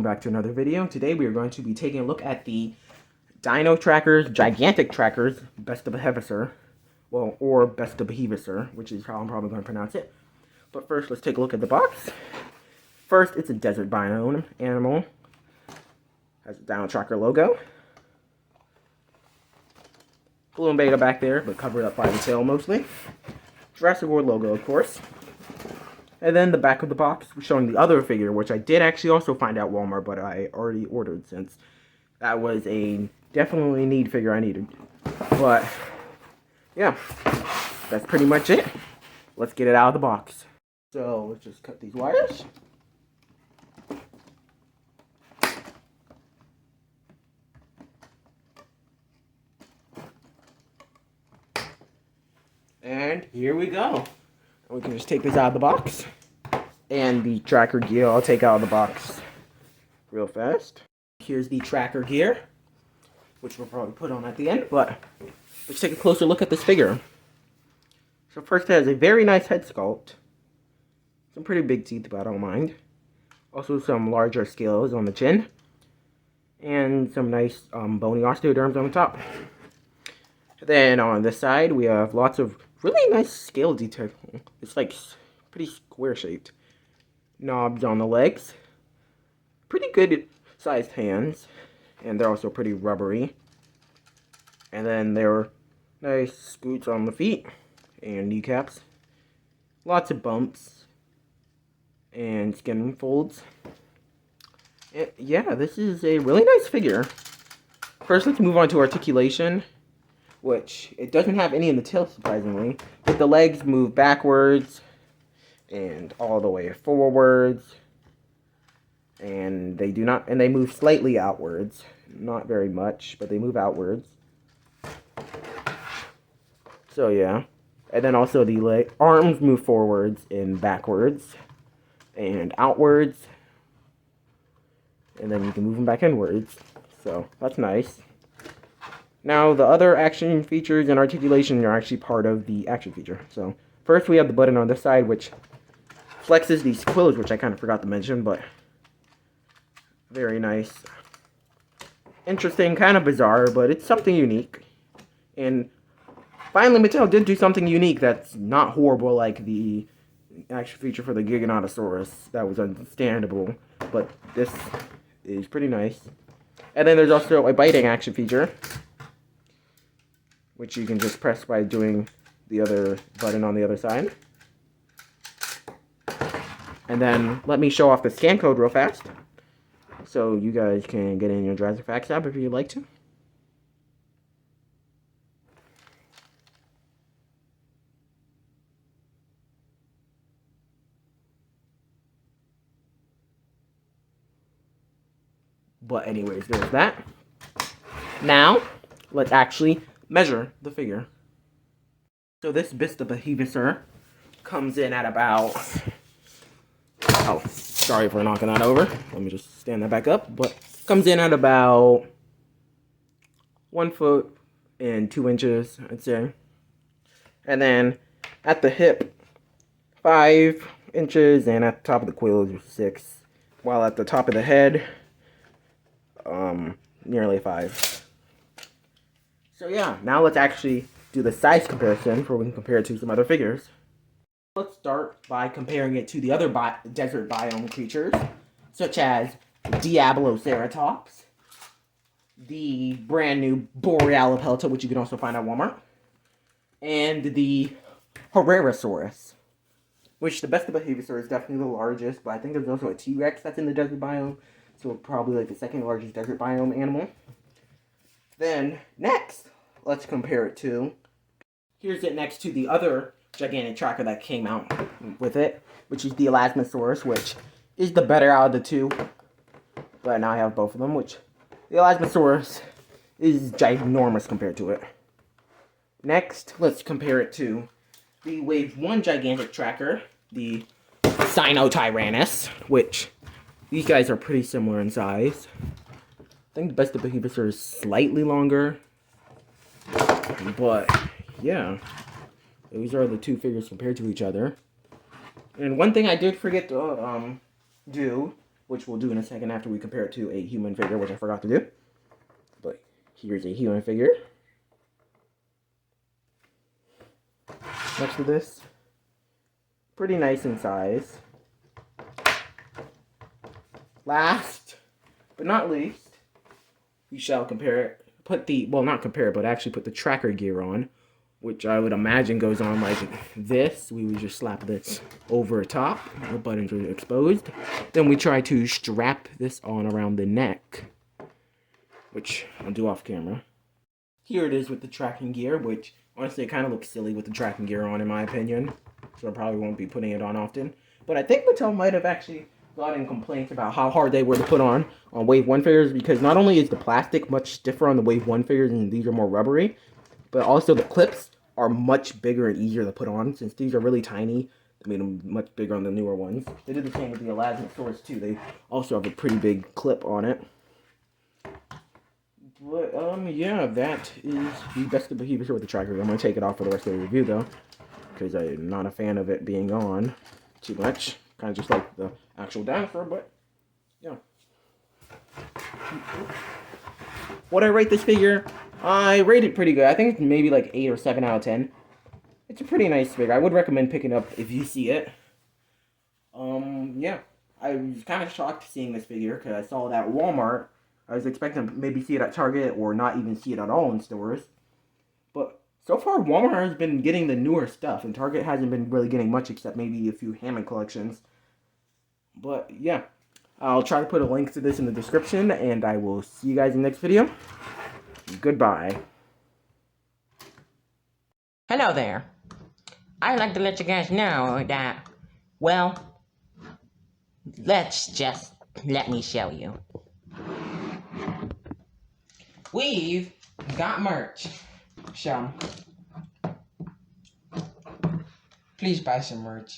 back to another video. Today we are going to be taking a look at the dino trackers, gigantic trackers, Bistahieversor, well, or Bistahieversor, which is how I'm probably going to pronounce it. But first, let's take a look at the box. First, it's a desert biome animal. Has a dino tracker logo. Blue and beta back there, but covered up by the tail mostly. Jurassic World logo, of course. And then the back of the box showing the other figure, which I did actually also find at Walmart, but I already ordered since that was a definitely need figure I needed. But yeah, that's pretty much it. Let's get it out of the box. So let's just cut these wires. And here we go. We can just take this out of the box. And the tracker gear I'll take out of the box real fast. Here's the tracker gear, which we'll probably put on at the end, but let's take a closer look at this figure. So first it has a very nice head sculpt. Some pretty big teeth, but I don't mind. Also some larger scales on the chin. And some nice bony osteoderms on the top. Then on this side we have lots of really nice scale detail. It's like pretty square shaped. Knobs on the legs. Pretty good sized hands. And they're also pretty rubbery. And then there are nice scoots on the feet. And kneecaps. Lots of bumps. And skin folds. And yeah, this is a really nice figure. First, let's move on to articulation. Which, it doesn't have any in the tail, surprisingly. But the legs move backwards. And all the way forwards. And they do not, and they move slightly outwards. Not very much, but they move outwards. So yeah. And then also the arms move forwards and backwards. And outwards. And then you can move them back inwards. So, that's nice. Now, the other action features and articulation are actually part of the action feature. So, first we have the button on this side, which flexes these quills, which I kind of forgot to mention, but very nice. Interesting, kind of bizarre, but it's something unique. And finally, Mattel did do something unique that's not horrible like the action feature for the Giganotosaurus. That was understandable, but this is pretty nice. And then there's also a biting action feature, which you can just press by doing the other button on the other side. And then let me show off the scan code real fast, so you guys can get in your Jurassic Facts app if you'd like to. But anyways, there's that. Now, let's actually measure the figure. So this Bistahieversor comes in at about... Oh, sorry for knocking that over. Let me just stand that back up. But comes in at about 1 foot and 2 inches, I'd say. And then at the hip, 5 inches, and at the top of the quills, 6. While at the top of the head, nearly 5. So yeah, now let's actually do the size comparison before we can compare it to some other figures. Let's start by comparing it to the other desert biome creatures, such as Diabloceratops, the brand new Borealopelta, which you can also find at Walmart, and the Herrerasaurus, which the Bistahieversor is definitely the largest, but I think there's also a T-Rex that's in the desert biome, so probably like the second largest desert biome animal. Then, next, let's compare it to, here's it next to the other gigantic tracker that came out with it, which is the Elasmosaurus, which is the better out of the two. But now I have both of them, which the Elasmosaurus is ginormous compared to it. Next, let's compare it to the Wave 1 gigantic tracker, the Sinotyrannus, which these guys are pretty similar in size. I think the Bistahieversor is slightly longer, but yeah. These are the two figures compared to each other. And one thing I did forget to do which we'll do in a second after we compare it to a human figure, which I forgot to do. But here's a human figure. Next to this, pretty nice in size. Last, but not least, we shall compare it. Not compare it, but actually put the tracker gear on, which I would imagine goes on like this. We would just slap this over top. The buttons are exposed. Then we try to strap this on around the neck, which I'll do off camera. Here it is with the tracking gear, which honestly it kind of looks silly with the tracking gear on in my opinion. So I probably won't be putting it on often. But I think Mattel might have actually gotten complaints about how hard they were to put on Wave 1 figures, because not only is the plastic much stiffer on the Wave 1 figures and these are more rubbery, but also the clips are much bigger and easier to put on. Since these are really tiny, they made them much bigger on the newer ones. They did the same with the Bistahieversors too. They also have a pretty big clip on it. But, yeah, that is the Bistahieversor with the tracker. I'm going to take it off for the rest of the review, though, because I'm not a fan of it being on too much. Kind of just like the actual dinosaur, but, yeah. What I rate this figure? I rate it pretty good. I think it's maybe like 8 or 7 out of 10. It's a pretty nice figure. I would recommend picking it up if you see it. Yeah. I was kind of shocked seeing this figure because I saw it at Walmart. I was expecting to maybe see it at Target or not even see it at all in stores. But so far, Walmart has been getting the newer stuff, and Target hasn't been really getting much except maybe a few Hammond collections. But yeah, I'll try to put a link to this in the description, and I will see you guys in the next video. Goodbye. Hello there. I'd like to let you guys know that, well, let me show you. We've got merch. So, please buy some merch.